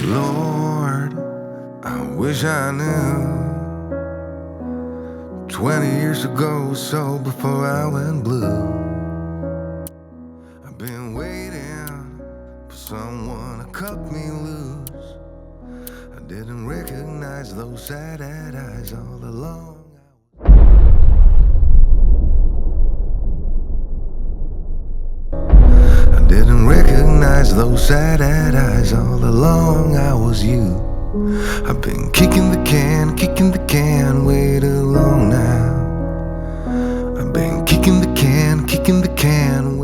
Lord, I wish I knew 20 years ago, so before I went blue. I've been waiting for someone to cut me loose. I didn't recognize those sad-eyed eyes all along. I didn't recognize those sad-eyed eyes all along. I was you. I've been kicking the can way too long now. I've been kicking the can way